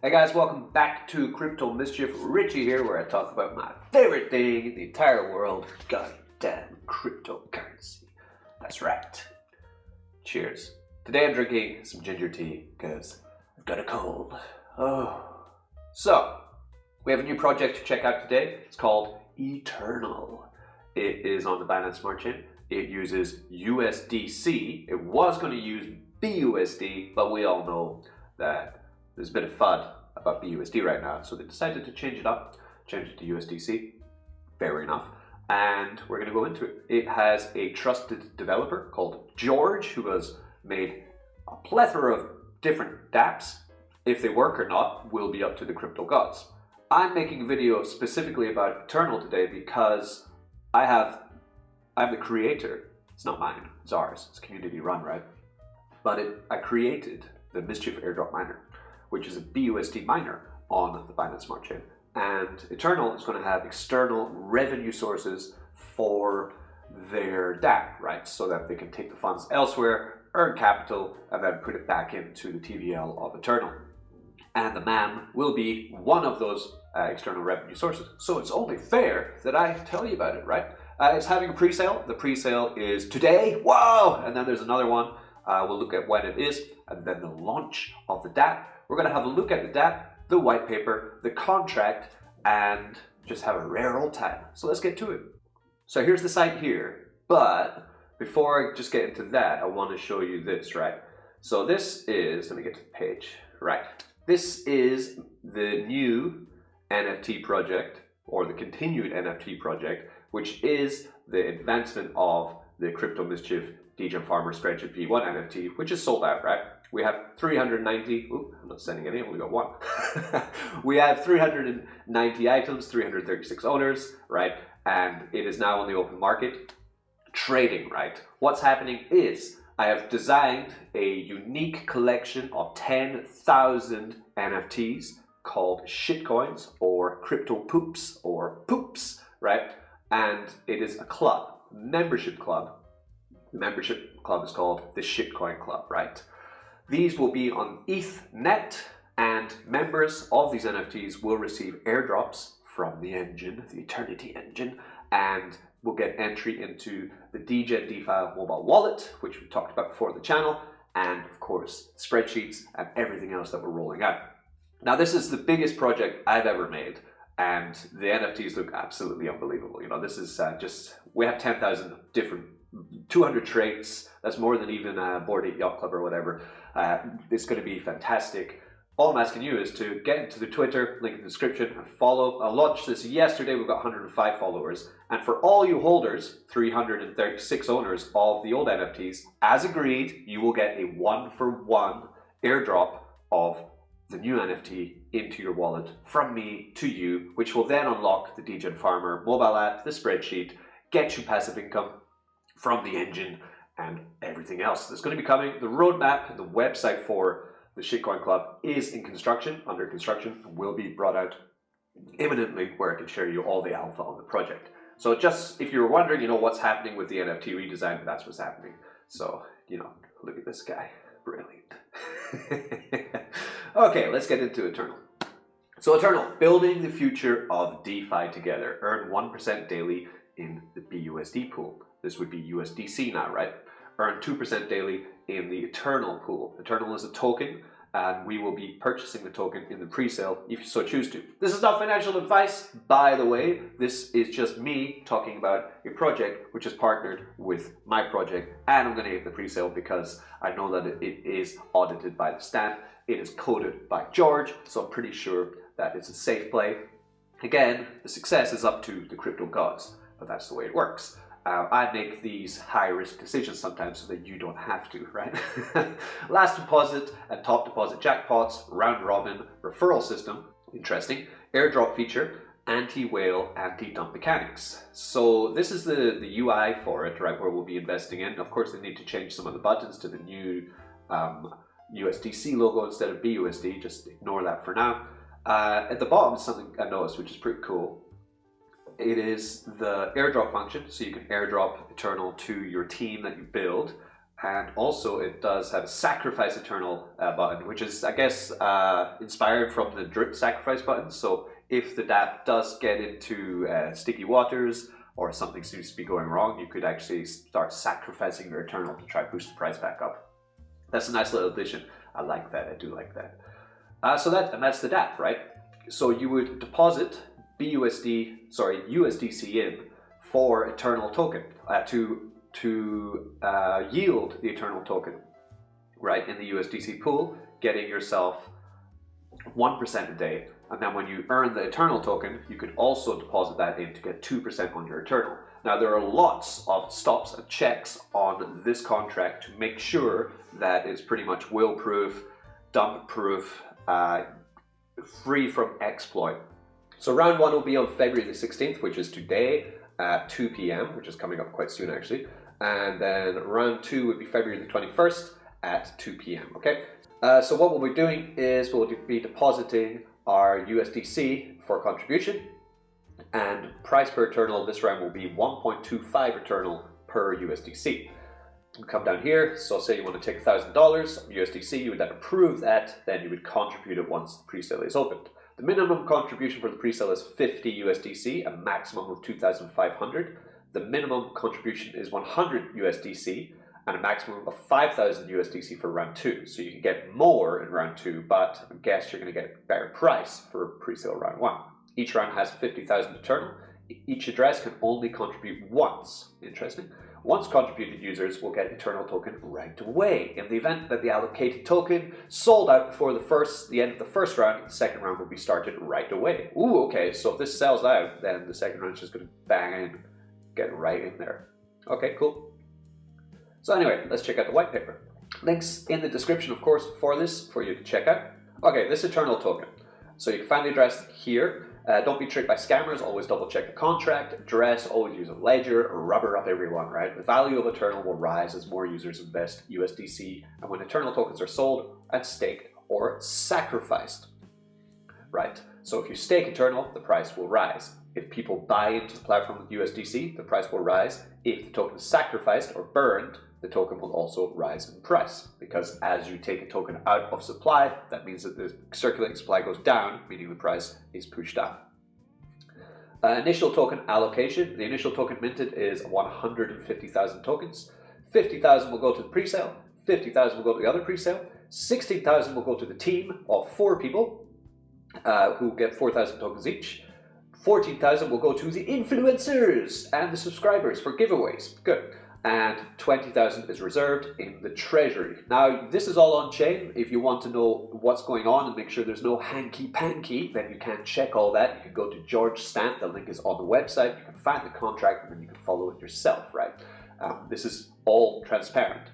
Hey guys, welcome back to Crypto Mischief. Richie here, where I talk about my favorite thing in the entire world, goddamn cryptocurrency. That's right. Cheers. Today I'm drinking some ginger tea because I've got a cold. So, we have a new project to check out today. It's called Eternal. It is on the Binance Smart Chain. It uses USDC. It was going to use BUSD, but we all know that there's a bit of FUD about BUSD right now, so they decided to change it up, change it to USDC. Fair enough. And we're going to go into it. It has a trusted developer called George, who has made a plethora of different dApps. If they work or not will be up to the crypto gods. I'm making a video specifically about Eternal today because I'm the creator. It's not mine, it's ours. It's community run, right? But I created the Mischief airdrop miner, which is a BUSD miner on the Binance Smart Chain. And Eternal is going to have external revenue sources for their dApp, right? So that they can take the funds elsewhere, earn capital, and then put it back into the TVL of Eternal. And the MAM will be one of those external revenue sources. So it's only fair that I tell you about it, right? It's having a pre-sale. The pre-sale is today. Whoa! And then there's another one. We'll look at when it is, and then the launch of the dApp. We're going to have a look at the dApp, the white paper, the contract, and just have a rare old time. So let's get to it. So here's the site here, but before I just get into that, I want to show you this, right? So this is, let me get to the page, right? This is the new NFT project, or the continued NFT project, which is the advancement of the Crypto Mischief DJ Farmer Spreadsheet V1 NFT, which is sold out, right? We have 390, I'm not sending any, I've only got one. We have 390 items, 336 owners, right? And it is now on the open market trading, right? What's happening is I have designed a unique collection of 10,000 NFTs called shitcoins or crypto poops, right? And it is a club, membership club. The membership club is called the Shitcoin Club, right? These will be on ETHnet, and members of these NFTs will receive airdrops from the engine, the Eternity engine, and will get entry into the DJ DeFi mobile wallet, which we talked about before on the channel, and of course, spreadsheets and everything else that we're rolling out. Now, this is the biggest project I've ever made, and the NFTs look absolutely unbelievable. You know, this is we have 10,000 different 200 traits. That's more than even a Bored Ape Yacht Club or whatever. It's going to be fantastic. All I'm asking you is to get into the Twitter, link in the description, and follow. I launched this yesterday. We've got 105 followers. And for all you holders, 336 owners of the old NFTs, as agreed, you will get a 1-for-1 airdrop of the new NFT into your wallet from me to you, which will then unlock the DJ Farmer mobile app, the spreadsheet, get you passive income from the engine and everything else that's going to be coming. The roadmap and the website for the Shitcoin Club is under construction, and will be brought out imminently, where I can share you all the alpha on the project. So just, if you're wondering, what's happening with the NFT redesign, that's what's happening. So, look at this guy. Brilliant. Okay, let's get into Eternal. So Eternal, building the future of DeFi together. Earn 1% daily in the BUSD pool. This would be USDC now, right? Earn 2% daily in the Eternal pool. Eternal is a token, and we will be purchasing the token in the pre-sale if you so choose to. This is not financial advice, by the way. This is just me talking about a project which is partnered with my project, and I'm going to get the pre-sale because I know that it is audited by the stamp. It is coded by George, so I'm pretty sure that it's a safe play. Again, the success is up to the crypto gods, but that's the way it works. I make these high-risk decisions sometimes so that you don't have to, right? Last deposit and top deposit jackpots, round robin, referral system, interesting, airdrop feature, anti-whale, anti-dump mechanics. So this is the UI for it, right, where we'll be investing in. Of course, they need to change some of the buttons to the new USDC logo instead of BUSD, just ignore that for now. At the bottom is something I noticed, which is pretty cool. It is the airdrop function, so you can airdrop Eternal to your team that you build. And also it does have a sacrifice eternal button, which is, I guess, inspired from the drip sacrifice button. So if the dApp does get into sticky waters or something seems to be going wrong, you could actually start sacrificing your eternal to try to boost the price back up. That's a nice little addition. I like that. I do like that. That's the dApp, right? So you would deposit USDC in for eternal token to yield the eternal token, right, in the USDC pool, getting yourself 1% a day. And then when you earn the eternal token, you could also deposit that in to get 2% on your eternal. Now there are lots of stops and checks on this contract to make sure that it's pretty much will-proof, dump-proof, free from exploit. So round 1 will be on February the 16th, which is today at 2 p.m., which is coming up quite soon actually. And then round 2 would be February the 21st at 2 p.m. Okay. So what we'll be doing is we'll be depositing our USDC for contribution, and price per eternal this round will be 1.25 eternal per USDC. You come down here, so say you want to take $1,000 USDC, you would then approve that, then you would contribute it once the presale is opened. The minimum contribution for the presale is 50 USDC, a maximum of 2,500. The minimum contribution is 100 USDC and a maximum of 5,000 USDC for round 2. So you can get more in round 2, but I guess you're going to get a better price for presale round 1. Each round has 50,000 eternal. Each address can only contribute once. Interesting. Once contributed users will get eternal token right away. In the event that the allocated token sold out before the end of the first round, the second round will be started right away. Ooh, okay, so if this sells out, then the second round is just going to bang in, get right in there. Okay, cool. So anyway, let's check out the white paper. Links in the description, of course, for this, for you to check out. Okay, this eternal token. So you can find the address here. Don't be tricked by scammers, always double check the contract, address, always use a ledger, rubber up everyone, right? The value of Eternal will rise as more users invest USDC and when Eternal tokens are sold and staked or sacrificed, right? So if you stake Eternal, the price will rise. If people buy into the platform with USDC, the price will rise. If the token is sacrificed or burned, the token will also rise in price, because as you take a token out of supply, that means that the circulating supply goes down, meaning the price is pushed up. Initial token allocation. The initial token minted is 150,000 tokens. 50,000 will go to the presale, 50,000 will go to the other presale, 16,000 will go to the team of 4 people who get 4,000 tokens each. 14,000 will go to the influencers and the subscribers for giveaways. Good. And 20,000 is reserved in the treasury. Now, this is all on chain. If you want to know what's going on and make sure there's no hanky-panky, then you can check all that. You can go to George Stamp. The link is on the website. You can find the contract and then you can follow it yourself, right? This is all transparent.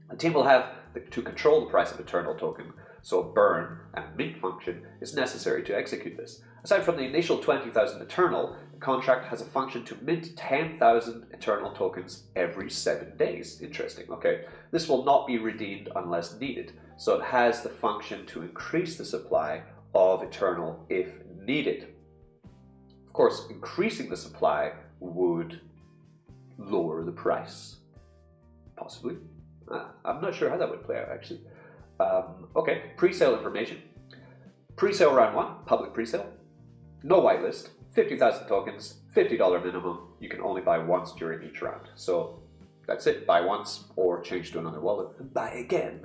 The team will have to control the price of Eternal token, so burn and mint function is necessary to execute this. Aside from the initial 20,000 Eternal, the contract has a function to mint 10,000 Eternal tokens every 7 days. Interesting, okay. This will not be redeemed unless needed, so it has the function to increase the supply of Eternal if needed. Of course, increasing the supply would lower the price, possibly. I'm not sure how that would play out, actually. Okay, pre-sale information. Pre-sale round 1, public pre-sale. No whitelist, 50,000 tokens, $50 minimum. You can only buy once during each round. So that's it, buy once or change to another wallet and buy again.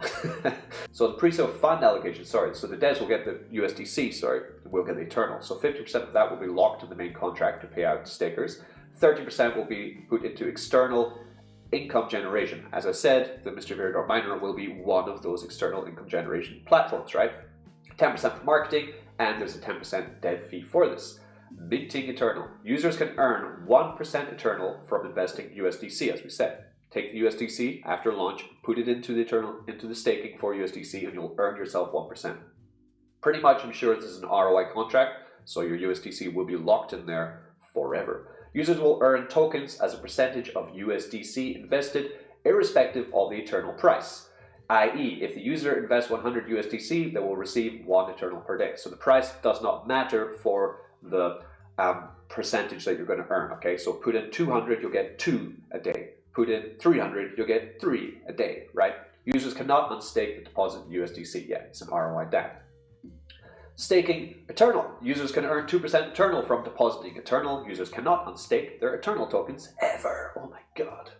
So the pre-sale fund allocation, so the devs will get the USDC, we'll get the Eternal. So 50% of that will be locked in the main contract to pay out to stakers. 30% will be put into external income generation. As I said, the Mischief miner will be one of those external income generation platforms, right? 10% for marketing, and there's a 10% dev fee for this. Minting Eternal. Users can earn 1% Eternal from investing USDC, as we said. Take the USDC after launch, put it into the staking for USDC, and you'll earn yourself 1%. Pretty much, I'm sure this is an ROI contract, so your USDC will be locked in there forever. Users will earn tokens as a percentage of USDC invested, irrespective of the Eternal price. I.e., if the user invests 100 USDC, they will receive 1 Eternal per day. So the price does not matter for the percentage that you're going to earn, okay? So put in 200, you'll get 2 a day. put in 300, you'll get 3 a day, right? Users cannot unstake the deposit in USDC. Yeah, it's an ROI DApp. Staking Eternal. Users can earn 2% Eternal from depositing Eternal. Users cannot unstake their Eternal tokens ever. Oh my god.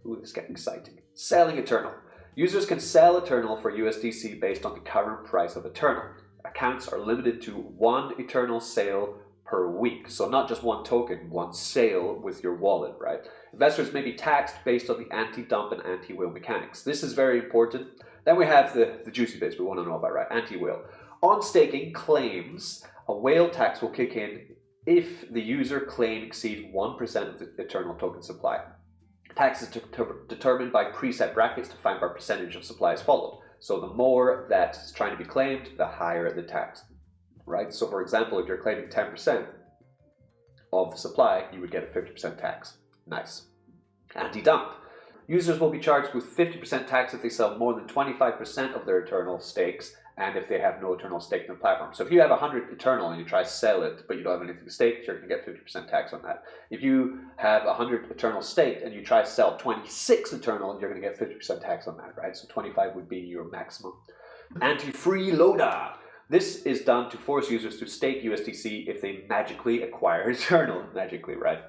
Ooh, this is getting exciting. Selling Eternal. Users can sell Eternal for USDC based on the current price of Eternal. Accounts are limited to 1 Eternal sale per week. So not just 1 token, 1 sale with your wallet, right? Investors may be taxed based on the anti-dump and anti-whale mechanics. This is very important. Then we have the juicy bits we want to know about, right? Anti-whale. On staking claims, a whale tax will kick in if the user claim exceeds 1% of the Eternal token supply. Tax is determined by preset brackets defined by percentage of supply is followed. So the more that's trying to be claimed, the higher the tax, right? So for example, if you're claiming 10% of the supply, you would get a 50% tax. Nice. Anti-dump. Users will be charged with 50% tax if they sell more than 25% of their Eternal stakes and if they have no Eternal stake in the platform. So if you have 100 Eternal and you try to sell it, but you don't have anything staked, you're going to get 50% tax on that. If you have 100 Eternal staked and you try to sell 26 Eternal, you're going to get 50% tax on that, right? So 25 would be your maximum. Anti-freeloader. This is done to force users to stake USDC if they magically acquire Eternal. Magically, right?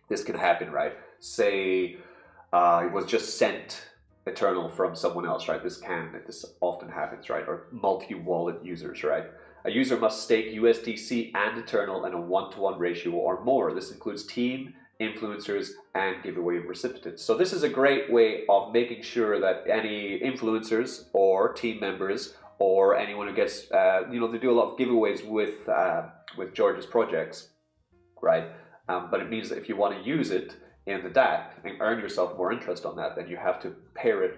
This can happen, right? Say it was just sent Eternal from someone else, right? This often happens, right? Or multi-wallet users, right? A user must stake USDC and Eternal in a 1-to-1 ratio or more. This includes team, influencers, and giveaway recipients. So this is a great way of making sure that any influencers or team members or anyone who gets, they do a lot of giveaways with George's projects, right? But it means that if you want to use it in the DApp and earn yourself more interest on that, then you have to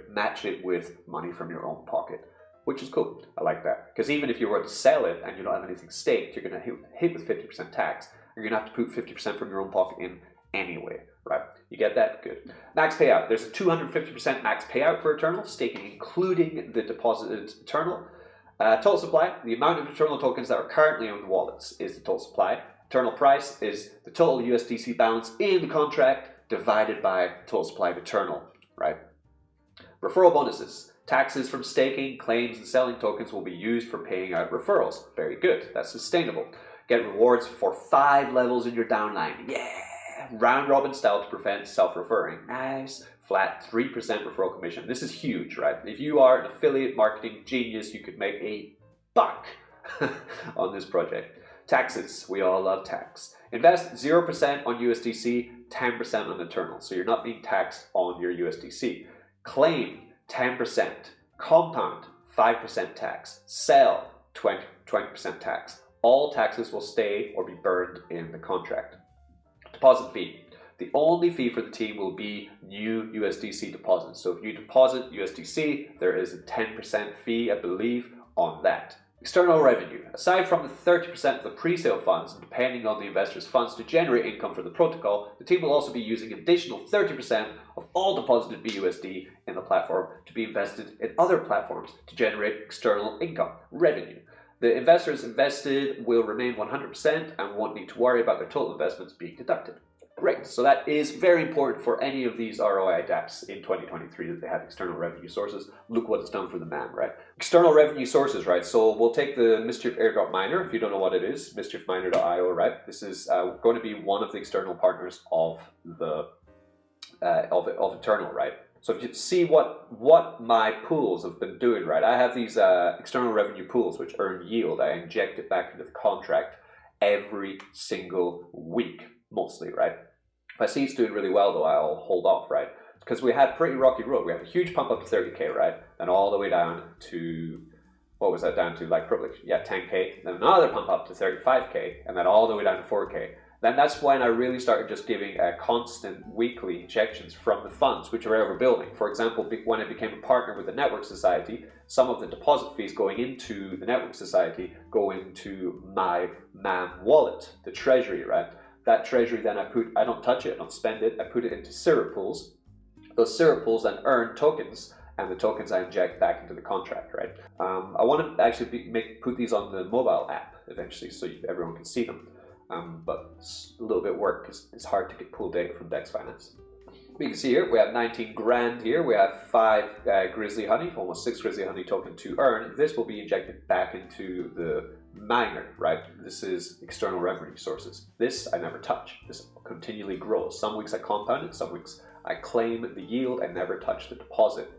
match it with money from your own pocket, which is cool. I like that. Because even if you were to sell it and you don't have anything staked, you're going to hit with 50% tax. You're going to have to put 50% from your own pocket in anyway, right? You get that? Good. Max payout. There's a 250% max payout for Eternal, staking including the deposited Eternal. Total supply. The amount of Eternal tokens that are currently on the wallets is the total supply. Eternal price is the total USDC balance in the contract divided by total supply of Eternal, right? Referral bonuses. Taxes from staking, claims, and selling tokens will be used for paying out referrals. Very good. That's sustainable. Get rewards for 5 levels in your downline. Yeah! Round robin style to prevent self-referring. Nice. Flat 3% referral commission. This is huge, right? If you are an affiliate marketing genius, you could make a buck on this project. Taxes. We all love tax. Invest 0% on USDC, 10% on Eternal. So you're not being taxed on your USDC. Claim 10%. Compound 5% tax. Sell 20% tax. All taxes will stay or be burned in the contract. Deposit fee. The only fee for the team will be new USDC deposits. So if you deposit USDC, there is a 10% fee, I believe, on that. External revenue. Aside from the 30% of the pre-sale funds, and depending on the investor's funds to generate income for the protocol, the team will also be using additional 30% of all deposited BUSD in the platform to be invested in other platforms to generate external income, revenue. The investors invested will remain 100% and won't need to worry about their total investments being deducted. Great, so that is very important for any of these ROI dApps in 2023 that they have external revenue sources. Look what it's done for the man, right? External revenue sources, right? So we'll take the Mischief airdrop miner, if you don't know what it is, mischiefminer.io, right? This is going to be one of the external partners of the of Eternal, right? So if you see what my pools have been doing, right? I have these external revenue pools which earn yield. I inject it back into the contract every single week, mostly, right? If I see it's doing really well, though, I'll hold off, right? Because we had pretty rocky road. We had a huge pump up to 30K, right? Then all the way down to, what was that down to? Like probably, 10K. Then another pump up to 35K, and then all the way down to 4K. Then that's when I really started just giving constant weekly injections from the funds, which are ever building. For example, when I became a partner with the Network Society, some of the deposit fees going into the Network Society go into my MAM wallet, the treasury, right? That treasury then I don't touch it, I don't spend it, I put it into syrup pools. Those syrup pools then earn tokens, and the tokens I inject back into the contract, right? I want to actually put these on the mobile app eventually so everyone can see them. But it's a little bit work because it's hard to pull data from Dex Finance. We can see here we have 19 grand here. We have 5 Grizzly Honey, almost 6 Grizzly Honey token to earn. This will be injected back into the miner, right? This is external revenue sources. This I never touch. This continually grows. Some weeks I compound it, some weeks I claim the yield. I never touch the deposit.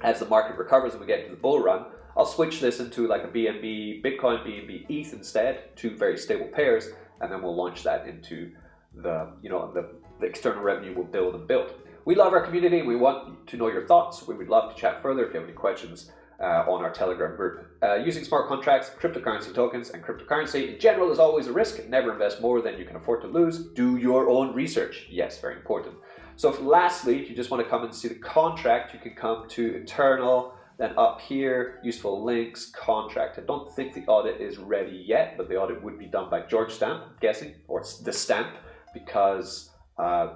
As the market recovers and we get into the bull run, I'll switch this into like a BNB Bitcoin, BNB ETH instead, 2 very stable pairs, and then we'll launch that into the, the external revenue will build and build. We love our community. We want to know your thoughts. We would love to chat further if you have any questions on our Telegram group. Using smart contracts, cryptocurrency tokens, and cryptocurrency in general is always a risk. Never invest more than you can afford to lose. Do your own research. Yes, very important. So lastly, if you just want to come and see the contract, you can come to Eternal, then up here, useful links, contract. I don't think the audit is ready yet, but the audit would be done by George Stamp, I'm guessing, or it's the Stamp, because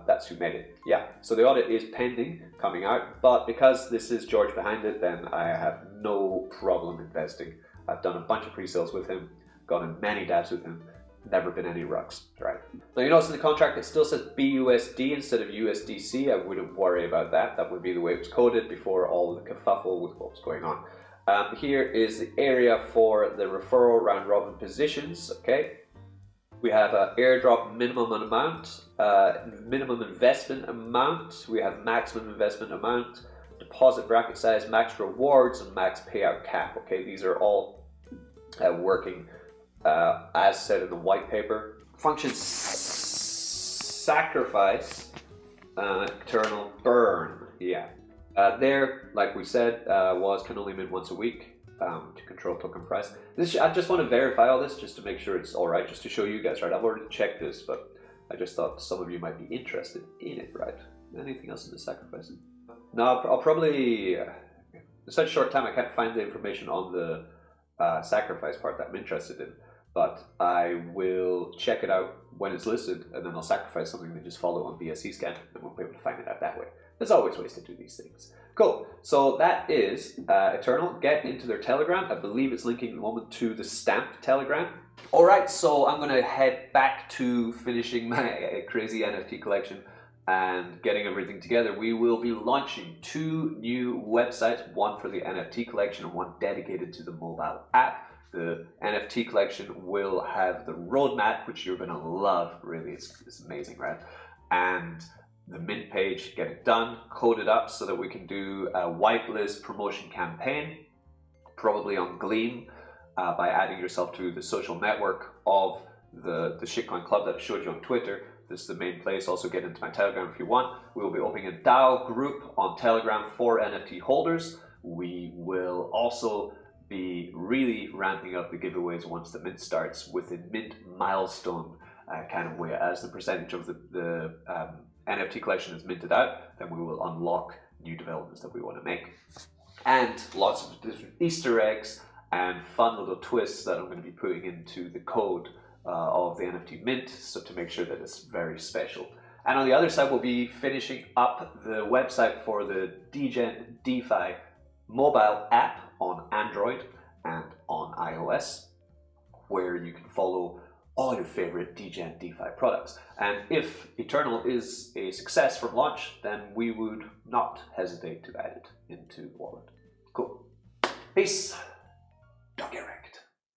that's who made it. Yeah, so the audit is pending, coming out, but because this is George behind it, then I have no problem investing. I've done a bunch of pre-sales with him, gone in many dabs with him, never been any rucks, right? Now you notice in the contract it still says BUSD instead of USDC. I wouldn't worry about that. That would be the way it was coded before all the kerfuffle with what was going on. Here is the area for the referral round robin positions, okay? We have an airdrop minimum amount, minimum investment amount, we have maximum investment amount, deposit bracket size, max rewards, and max payout cap, okay? These are all working as said in the white paper. Function sacrifice, eternal burn, yeah. There, like we said, can only mint once a week to control token price. I just want to verify all this just to make sure it's all right, just to show you guys, right? I've already checked this, but I just thought some of you might be interested in it, right? Anything else in the sacrifice? No, I'll probably, in such a short time, I can't find the information on the sacrifice part that I'm interested in. But I will check it out when it's listed, and then I'll sacrifice something and just follow on BSC scan, and we'll be able to find it out that way. There's always ways to do these things. Cool. So that is Eternal. Get into their Telegram. I believe it's linking at the moment to the Stamp Telegram. All right, so I'm going to head back to finishing my crazy NFT collection and getting everything together. We will be launching 2 new websites, one for the NFT collection and one dedicated to the mobile app. The NFT collection will have the roadmap, which you're going to love, really. It's amazing, right? And the mint page, get it done, code it up so that we can do a whitelist promotion campaign, probably on Gleam, by adding yourself to the social network of the Shitcoin Club that I showed you on Twitter. This is the main place. Also get into my Telegram if you want. We will be opening a DAO group on Telegram for NFT holders. We will also be really ramping up the giveaways once the mint starts with a mint milestone kind of way. As the percentage of the NFT collection is minted out, then we will unlock new developments that we want to make. And lots of different Easter eggs and fun little twists that I'm going to be putting into the code of the NFT mint, so to make sure that it's very special. And on the other side, we'll be finishing up the website for the DGen DeFi mobile app on Android and on iOS, where you can follow all your favorite DGen DeFi products. And if Eternal is a success from launch, then we would not hesitate to add it into the wallet. Cool. Peace. Don't get